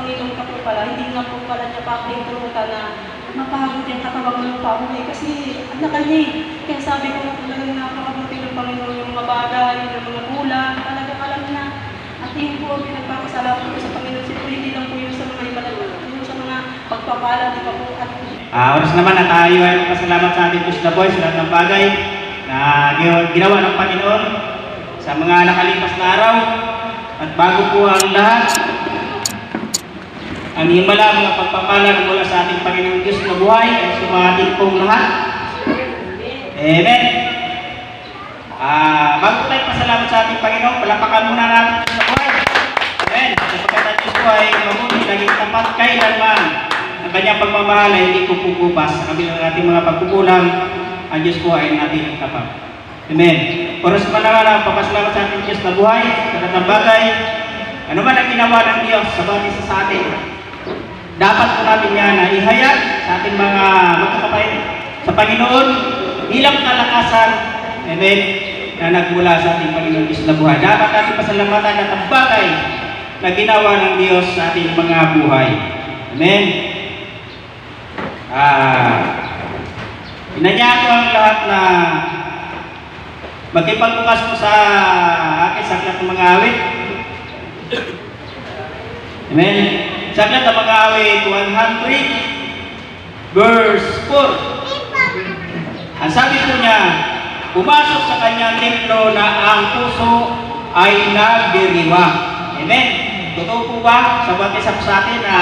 Panginoon ka po pala, hindi nga po pala niya pa pinturutan na mapagod yung katawang ng pauwi kasi anak ka niya eh. Kaya sabi ko na talagang napakabuti ng Panginoon yung mga bagay, yung mga kulang, talagang alam na. At yun po ang pinagpapasalamat ko sa Panginoon. Siyempre hindi lang po yun sa mga iba yung sa mga pagpapala, di ba po? At oras naman na tayo ay magpasalamat sa ating Diyos na Boy sa lahat ng bagay na ginawa ng Panginoon sa mga nakalipas na araw. At bago po ang lahat, ang himala mga pagpapala mula sa ating Panginoon Diyos na buhay ay sumating pong lahat. Amen. Bago tayo pasalamat sa ating Panginoon, palapakan muna natin Diyos na buhay. Amen. Sapagkat ang Diyos po ay mabuti, naging tapat kailanman. Ang kanyang pagmamahal ay hindi kukupas sa kabilang ating mga pagkukulang. Ang Diyos po ay natin tapat. Amen. Oras pa naman ang papasalamat sa ating Diyos na buhay, sa lahat ng bagay. Ano man ang ginawa ng Diyos sa bawat isa sa atin, dapat po natin yan na ihayag sa ating mga magkakapatid sa Panginoon bilang kalakasan, amen, na nagmula sa ating Panginoon Diyos na buhay. Dapat natin pasalamatan at ang bagay na ginawa ng Diyos sa ating mga buhay. Amen. Inanyaan ko ang lahat na magkipagbukas po sa akin sa aklat ng mga awit. Amen. Sa aklat ng mga awit 100 verse 4. Ang sabi po niya, pumasok sa kanyang templo na ang puso ay nagdiriwang. Amen. Totoo po ba sa bawat isa sa atin na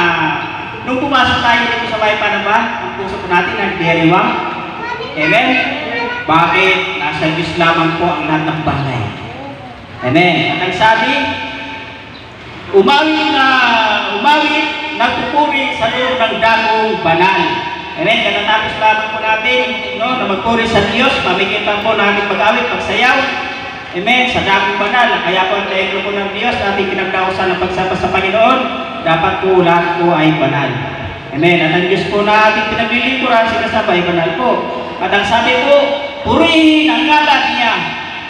nung pumasok tayo dito sa bahay Panaban, ang puso po natin nagdiriwang? Amen. Bakit? Nasa Diyos lamang po ang lahat ng bagay. Amen. At ang sabi, umawit, nagpupuri sa loob ng dakong banal. Amen. Katatapos lamang po natin na magpuri sa Diyos, pamikitan po natin pag-awit, pagsayaw. Amen. Sa dakong banal. Kaya po ang templo po ng Diyos, ating pinagdaosan ng pagsamba sa Panginoon, dapat po lahat po ay banal. Amen. At ang Diyos po na ating pinaglilingkuran, sinasabay banal po. At ang sabi po, purihin ang ngalan niya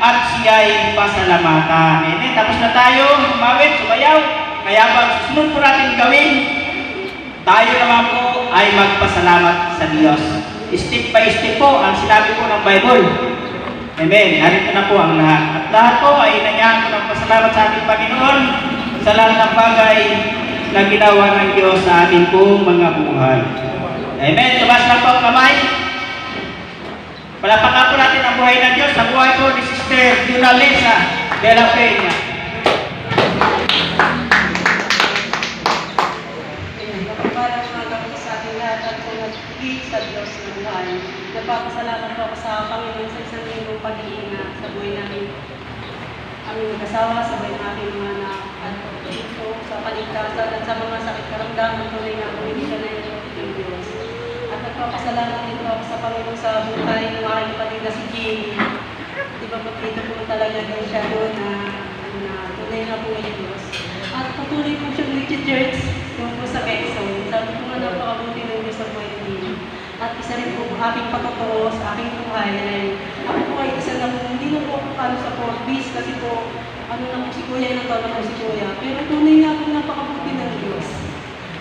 at siya'y pasalamatan. Amen. Tapos na tayo, umawit, sumayaw. Kaya pag susunod po natin gawin, tayo naman po ay magpasalamat sa Diyos. Step by step po ang sinabi po ng Bible. Amen. Narito na po ang lahat. At lahat po ay inanyahan ko ng pasalamat sa ating Panginoon sa lahat ng bagay na ginawa ng Diyos sa ating pong mga buhay. Amen. Tumas na po ang kamay. Palapakan po natin ang buhay ng Diyos sa buhay po ni Sister Junalisa de la Peña. Kapagpalang mga po sa ating lahat at kung nagigit sa Diyos ng buhay. Nagpapasalamat po ako sa Panginoon sa isang linggong pag-iingat sa buhay namin. Aming mag-asawa, sa buhay namin mga anak at dito sa paligtasan at sa mga sakit karamdaman tunay na pumigil na ito ng Diyos. At nagpapasalamat din po ako sa Panginoon sa buhay ng aking kapatid na si Jimmy. Di ba dito po talaga din siya doon na tunay na po ng Diyos. At patuloy po siyang nag-church doon po sa Quezon. Sabi ko nga napakabuti ng Diyos sa buhay ni Jimmy. At isa rin po aking patotoo sa aking buhay ay ako po ay isa na po, hindi na po ako sa 4Bs kasi po ano na po si Kuya, ilang taon na po si Kuya. Pero tunay nga po napakabuti ng Diyos.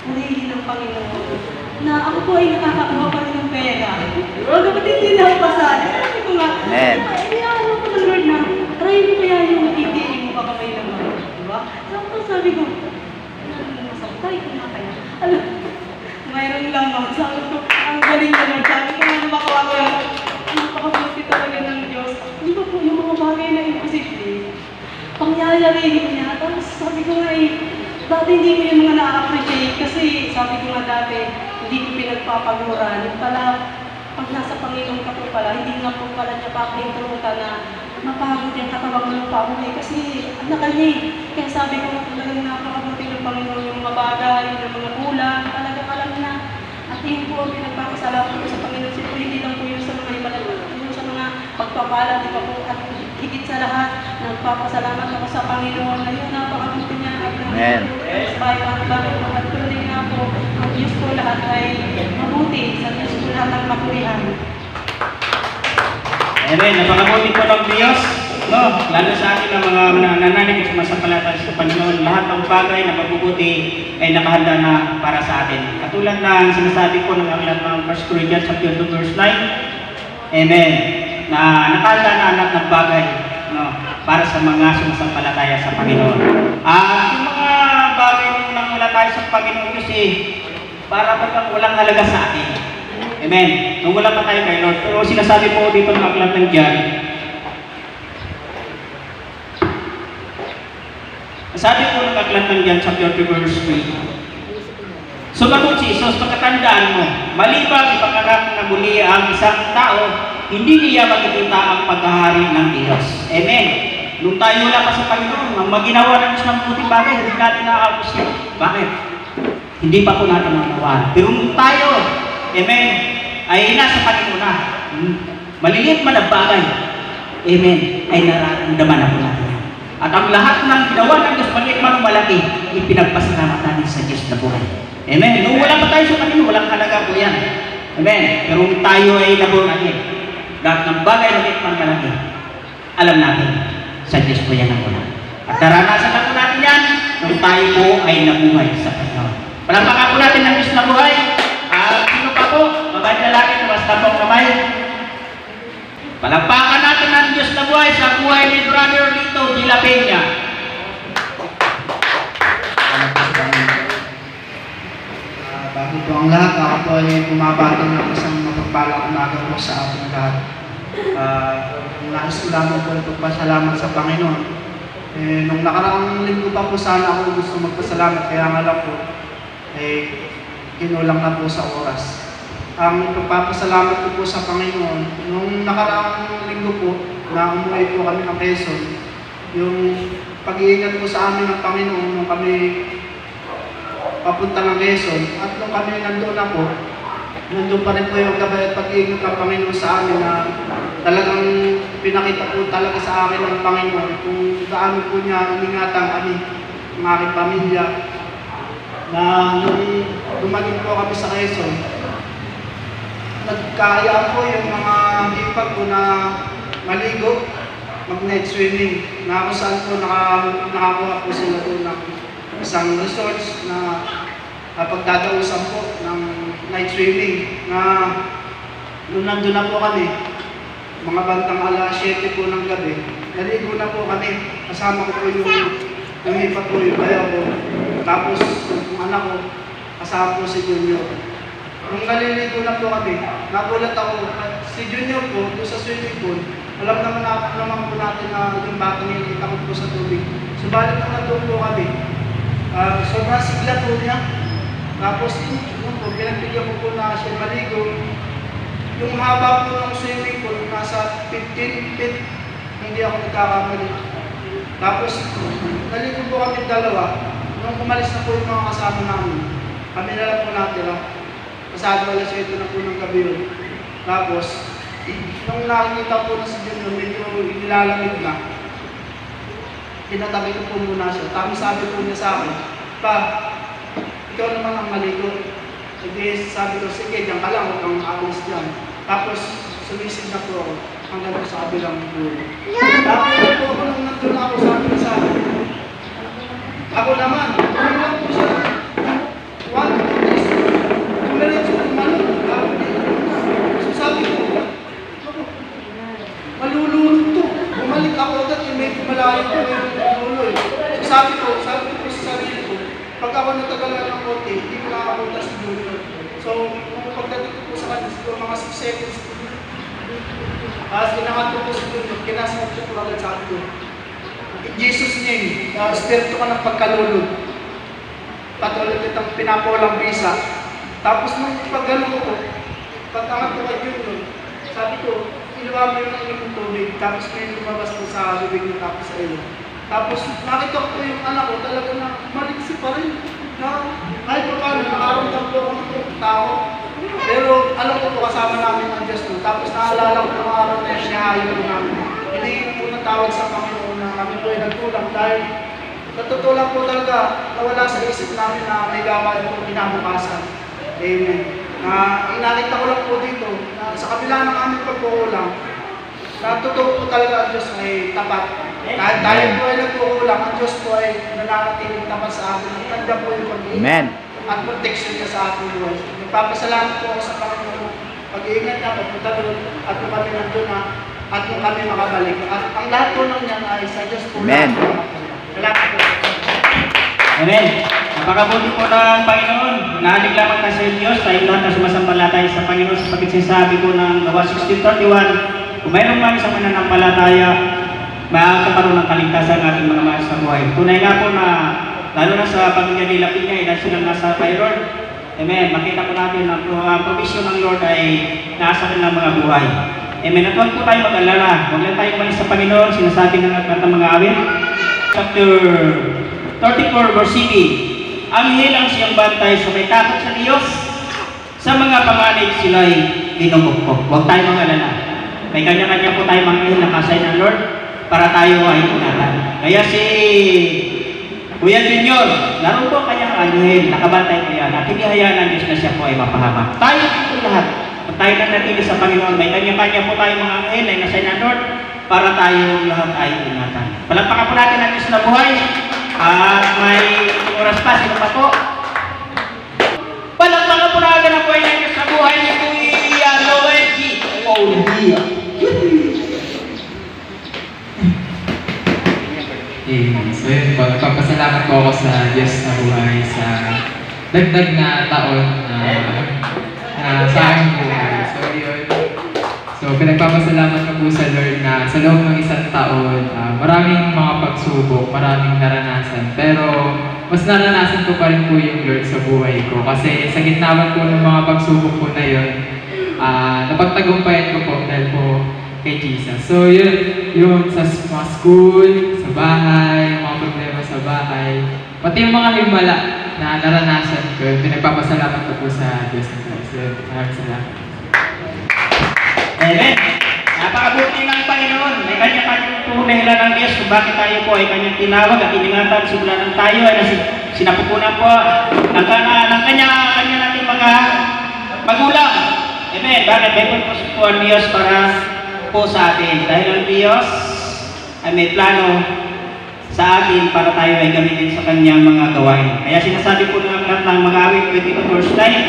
Purihin ng Panginoon. Na ako po ay nakakakuha pa rin ng pera. Huwag kapag hindi na ako pasali. Sabi ko nga, ano ko ng Lord na, try mo kaya yung matitiing mo baka may naman. Diba? Sabi ko, try ko nga kaya. Alam, mayroon lang ako. Sabi ko, ang galing na Lord. Sabi ko nga makawa ko yung napakabuti talaga ng Diyos. Di ba po yung mga bagay na imposible? Pangyayarihin niya. Tapos sabi ko nga dati hindi ko yung mga na-appreciate kasi sabi ko nga dati, hindi ko pinagpapaguran. Pala, pag nasa Panginoon ka po pala, hindi nga po pala niya pa pinturutan na mapagod yung katawang ng pauwi kasi anak ka niya eh. Kaya sabi ko nga talagang napakabuti ng Panginoon yung mga bagay, yung mga kulang, talagang alam na. At yun po ang pinagpapasalamat ko sa Panginoon. Siyempre hindi lang po yun sa mga iba, yung sa mga pagpapala, di ba po, at higit sa lahat, nagpapasalamat ako sa Panginoon na yun, napakabuti niya. Amen. At tuloy nga po, ang Diyos po lahat ay mabuti, sa Diyos po lahat ang makurihan. Amen. Napakabuti po ng Diyos. no, lalo sa atin ng mga nananalig at sumasampalataya sa Panginoon, lahat ng bagay na mabubuti ay nakahanda na para sa atin. Katulad na sinasabi ko ng aklat ng 1 Corinthians chapter 2 verse 9, Amen, na nakahanda na lahat ng bagay, no, para sa mga sumasampalataya sa Panginoon. Yung mga bagay nang wala tayo sa Panginoon kasi para bagang walang halaga sa atin. Amen. Nung wala pa tayo kay Lord. Pero sinasabi po dito ng aklat ng John, sabi po ng aklat ng John chapter 2 verse 3, sumagot si Jesus, pagkatandaan mo, maliban ipanganak na muli ang isang tao, hindi niya makikita ang paghahari ng Diyos. Amen. Nung tayo wala pa sa Panginoon, ang maginawa ng Diyos ng puting bagay, hindi natin nakakapos yun. Bakit? Hindi pa po natin nakuha. Pero nung tayo, amen, ay nasa Panginoon na, maliliit man ang bagay, amen, ay nararamdaman na po natin. At ang lahat ng ginawa ng Diyos, maliit man o malaki, ipinagpasalamat natin sa Diyos na buhay. Amen. Nung wala pa tayo sa Panginoon, walang halaga po yan. Amen. Pero kung tayo ay nabuhay, lahat ng bagay maliit man malaki, alam natin, sa Diyos po yan ang una. At naranasan na po natin yan, nung tayo po ay nabuhay sa Panginoon. Palampakan po natin ng Diyos na buhay. Sino pa po? Mabait na laki, basta po kamay. Palampakan natin ang Diyos na buhay sa buhay ni Brother Lito de la Peña. Bago po ang lahat, ako po ay bumabati ng isang mapagpalang umaga po sa ating lahat. Nais ko lamang po ipagpasalamat sa Panginoon. Nung nakaraang linggo pa po sana ako gusto magpasalamat, kaya nga lang po, kinulang na po sa oras. Ang pagpapasalamat ko po sa Panginoon, nung nakaraang linggo po, na umuwi po kami ng Quezon, yung pag-iingat po sa amin ng Panginoon nung kami papunta ng Quezon, at nung kami nandun na po, nandun pa rin po yung gabay at pag-iingat ng Panginoon sa amin na talagang pinakita po talaga sa akin ng Panginoon kung gaano po niya iningatan kami, ng aking pamilya, na nung dumating po kami sa Quezon, nagkaya po yung mga hipag ko na maligo, mag-night swimming, na kung saan po nakakuha po sila doon ng isang resorts na pagdadausan po ng night swimming, na nung nandun na po kami, mga bantang alas 7 po ng gabi, naligo na po kami, kasama ko po yung hipag ko, yung bayaw ko, tapos yung anak ko, kasama po si Junior. Nung naliligo na po kami, nagulat ako, si Junior po, doon sa swimming pool, alam naman po natin na yung batang yung itakot po sa tubig. Subalit nung nandun po kami, sobrang sigla po niya. Tapos, yun po, pinagbigyan ko po na siya maligo. Yung haba po ng swimming pool, nasa 15 feet, hindi ako nagkakamali. Tapos, naligo po kami dalawa. Nung umalis na po yung mga kasama namin, kami na lang po natira. Pasado alas 7 na po ng gabi yun. Tapos, nung nakikita po na si Junior, medyo inilalamig na. Pinatabi ko po muna siya. Tapos sabi po niya sa akin, Pa, ikaw naman ang maligo. Sige, sabi ko, sige, diyan ka lang, huwag kang aalis dyan. Tapos, sumisid na po ako hanggang po sa kabilang dulo. Tapos po ako nung nandun ako, sabi niya sa akin, ako naman, lang po siya. 1, 2, 3, kumiretso ng manok. So sabi ko, malulunod to. Bumalik ako agad, yung medyo malayo ko yung lulo eh. So sabi ko sa sarili ko, pag ako natagalan ng konti, hindi ko nakakapunta sa lulo. So, kung pagdating ko po sa kanya, siguro mga 6 seconds, kinakanto ko sa lulo, kinasama ko po agad sabi ko, in Jesus' name, spirito ka ng pagkalulod. Patuloy kitang pinapulang bisa. Tapos nung paggalong ko, pagkangat ko kay Junior, sabi ko, iluwa mo yung ng tubig, tapos may lumabas ko sa bibig niya tapos sa ilo. Tapos nakita ko yung anak ko, talaga na maliksi pa rin. Na kahit pa paano, nakaramdam po ako ng tao. Pero alam ko po kasama namin ang Diyos no. Tapos naalala ko ng araw na yun, siyahayo ko namin. Hindi po natawag sa Panginoon na kami po ay nagkulang dahil natutulang po talaga nawala sa isip namin na may gawin po kinabukasan. Amen. Nakita ko lang po dito na sa kabila ng aming pagkukulang, Natuturo po talaga ang Diyos ay tapat. Kahit tayo po ay nagkukulang, ang Diyos po ay nananatiling tapat sa atin. At nandiyan po yung pag-iingat Amen. at protection niya sa ating buhay. Nagpapasalamat po ako sa Panginoon. Pag-iingat niya, pagpunta doon, at kung kami nandun na, at kung kami makabalik. At ang lahat po ng yan ay sa Diyos po. Amen. Salamat po. Amen. Napakabuti po ng Panginoon. Naalig lamang na sa Diyos, tayo lahat na sumasampalataya sa Panginoon sapagkat sinasabi ko ng Gawa 16:31, kung mayroong man sa mananampalataya, makakaroon ng kaligtasan ng ating mga mahal sa buhay. Tunay nga po na, lalo na sa pamilya nila Pinya, dahil silang nasa kay Lord. Amen. Makita po natin na ang provision ng Lord ay nasa kanilang mga buhay. Amen. At huwag po tayo mag-alala. Huwag lang tayo malis sa Panginoon. Sinasabi ng mga awit. Chapter 34 verse 7. Anghel ang siyang bantay sa may takot sa Diyos. Sa mga panganib sila'y binubukpok. Huwag tayo mag-alala. May kanya-kanya po tayo mga anghel na kasay ng Lord para tayo ay ingatan. Kaya si Kuya Junior, naroon po kanyang anghel, nakabantay po yan. At hindi hayaan ng Diyos na siya po ay mapahamak. Tayo po lahat. Kung tayo na natili sa Panginoon, may kanya-kanya po tayo mga anghel ay nasay ng Lord para tayo lahat ay ingatan. Palagpakan po natin ang Diyos na buhay. May oras pa, sino pa po? Palagpakan po natin ang buhay ng Diyos na buhay ni Kuya Noel G. Olivia. So yun po, nagpapasalamat po ako sa Diyos na buhay sa dagdag na taon na sa aking buhay. So yun. So pinagpapasalamat ko po sa Lord na sa loob ng isang taon, maraming mga pagsubok, maraming naranasan. Pero mas naranasan ko pa rin po yung Lord sa buhay ko. Kasi sa gitna po ng mga pagsubok po na yun, napagtagumpayan ko po dahil po kay Jesus. So yun sa mga school, sa bahay, mga problema sa bahay, pati yung mga himala na naranasan ko, pinagpapasalamat ko po sa Diyos ng Christ. So, maraming salamat. Amen. Napakabuti ng Panginoon. May kanya-kanyang tunay ng Diyos kung bakit tayo po ay kanyang tinawag at iningatan. Simula ng tayo ay sinapupunan po ng kanya natin mga magulang. Amen. Bakit? May purpose po ang Diyos para po sa atin. Dahil ang Diyos ay may plano sa atin para tayo ay gamitin sa kanyang mga gawain. Kaya sinasabi po ng lahat ng mga awit 22 verse 9,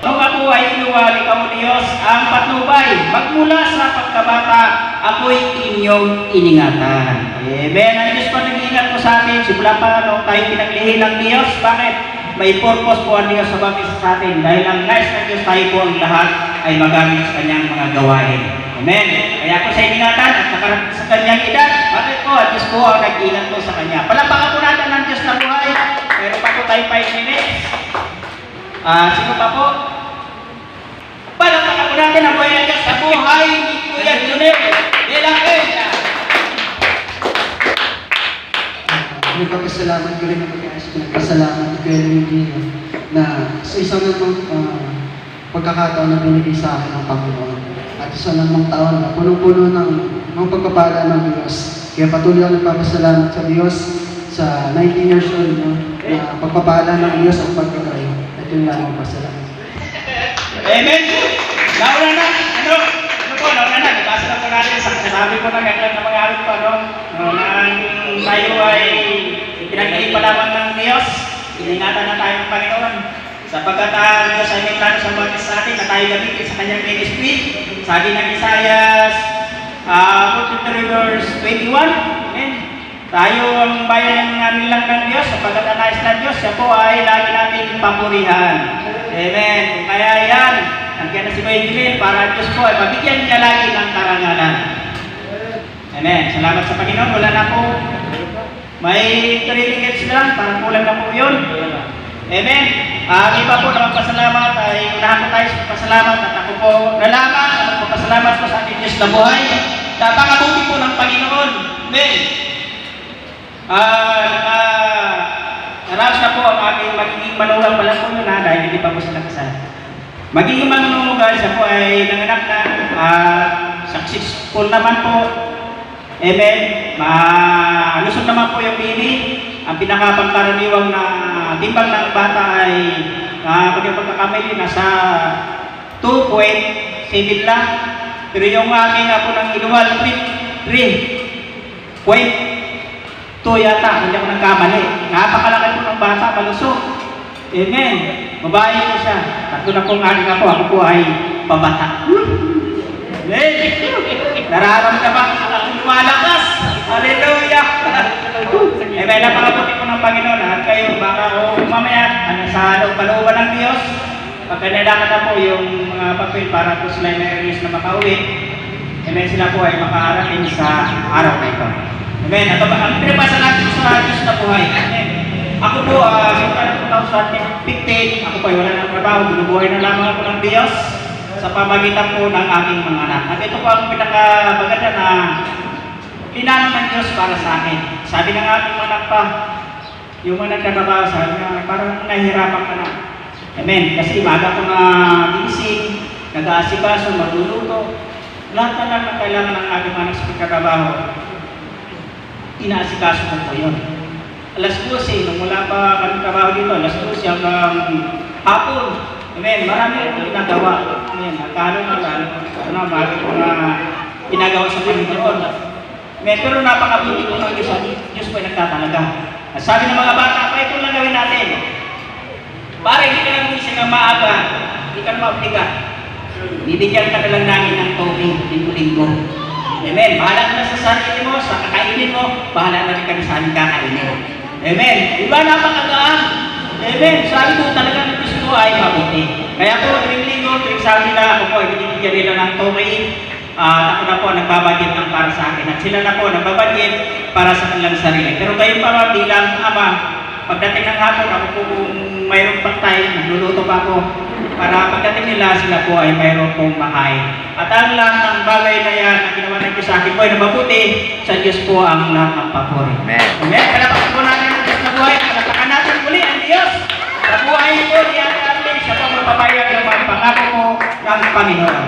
"Nung ako ay inuwali ka mo Diyos ang patnubay, magmula sa pagkabata, ako'y inyong iningatan." Amen. Ang Diyos pa nag-iingat po sa atin, simula pa nung tayo pinaglihin ng Diyos. Bakit? May purpose po ang Diyos sa bagay sa atin. Dahil ang nais ng Diyos tayo po ang lahat ay magamit sa kanyang mga gawain. Amen. Kaya po sa iningatan at nakarating sa kanyang edad, bakit po? Ang Diyos po ang nag-iingat po sa kanya. Palakpakan po natin ang Diyos na buhay. Meron pa po tayo 5 minutes. Sino pa po? Palakpakan po natin ang buhay ng Diyos sa buhay ni Kuya Junel. Ilang kaya? Nagpapasalamat ko rin ako guys. Nagpapasalamat ko rin yung na sa isang namang pagkakataon na binigay sa akin ng Panginoon. At isa namang taon na punong-puno ng mga pagpapala ng Diyos. Kaya patuloy ako nagpapasalamat sa Diyos sa 19 years old na pagpapala ng Diyos ang pagkakayo. At yun lang ang pasalamat. Amen. Nauna na. Ano po? Nauna na. Nabasa na po natin. Sabi ko na gagawin ng mga arit po. Nang tayo ay pinag-iig pa lamang ng Diyos, iningatan na tayo ng Panginoon. Sapagkat ang Diyos ay may plano sa mga sa atin na tayo gamitin sa kanyang ministry. Sabi ng Isaiah 43 verse 21. Amen. Tayo ang bayan namin lang ng Diyos, sapagkat ang nais ng Diyos, siya po ay lagi natin papurihan. Amen. Kaya yan, nandiyan na si Kuya Jimil para ang Diyos po ay mabigyan niya lagi ng karangalan. Amen. Salamat sa Panginoon. Wala na po. May 3 minutes lang, parang kulang na po yun. Amen. Ang iba po na magpasalamat ay unahan po tayo sa pasalamat at ako po nalaman at magpapasalamat po sa ating Diyos na buhay. Napakabuti po ng Panginoon. Amen. Naraos na po ang ating magiging manugang pala po yun dahil hindi pa po sila kasal. Magiging manugang siya po ay nanganak na successful naman po. Amen. Malusog naman po yung baby. Ang pinakapangkaraniwang na timbang ng bata ay kung yung pagkakamali nasa 2.7 lang. Pero yung aking apo ng inuwal, 3.2 yata, hindi ako nagkamali. Napakalaki po ng bata, malusog. Amen. Babae po siya. Tatlo na pong aking ako po ay pabata. Amen. Nararamdaman ang lumalakas. Hallelujah. Amen. Napakabuti po ng Panginoon at kayo baka o mamaya sa kalooban ng Diyos. Pagka nalakan na po yung mga papel para po sila may release na makauwi, amen, sila po ay makaarating sa araw na ito. Amen. At ang pinapasa natin sa Diyos na buhay. Amen. Ako po, sa 2015, ako po ay wala ng trabaho, binubuhay na lamang ako ng Diyos sa pamagitan po ng aking mga anak. At ito po ang pinakabaganda na pinano ng Diyos para sa akin. Sabi ng aking anak pa, yung mga nagtatrabaho, sabi nga, parang nahihirapan ka na. Amen. Kasi maga ko na gising, nag-aasikaso, magluluto. Lahat na lang na kailangan ng aking anak sa pagkatrabaho, inaasikaso ko po yun. Alas 12, nung wala pa kami trabaho dito, alas 12 hanggang hapon. Amen. Marami akong ginagawa. Amen. Akala na bakit ko na ginagawa sa Panginoon. Amen. Pero napakabuti ko ng Diyos. Diyos po ay nagtatalaga. At sabi ng mga bata, pa ito lang gawin natin. Para hindi ka lang gising ng maaga, hindi ka maobliga. Bibigyan ka na lang namin ng tubig, linggo-linggo. Amen. Bahala ka na sa sarili mo, sa kakainin mo, bahala na rin kami sa aming kakainin. Amen. Diba napakagaan? Amen. Sabi ko talaga ng Diyos ko ay mabuti. Kaya po, linggo-linggo, tuwing sabi nila, ako po ay binibigyan nila ng tubig. Ako na po nagbabadget ng para sa akin. At sila na po nagbabadget para sa kanilang sarili. Pero kayo pa bilang ama, pagdating ng hapon, ako po kung mayroong pagtay, nagluluto pa ako para pagdating nila sila po ay mayroon pong makain. At ang lahat ng bagay na yan na ginawa ng Diyos sa akin po ay nababuti, sa Diyos po ang lahat ng papuri. Amen. Amen. Palapakan po natin ang Diyos na buhay. Palapakan natin muli ang Diyos. Sa buhay po ni Ate Arlene, siya po magpapayag ng mga pangako po ng Panginoon.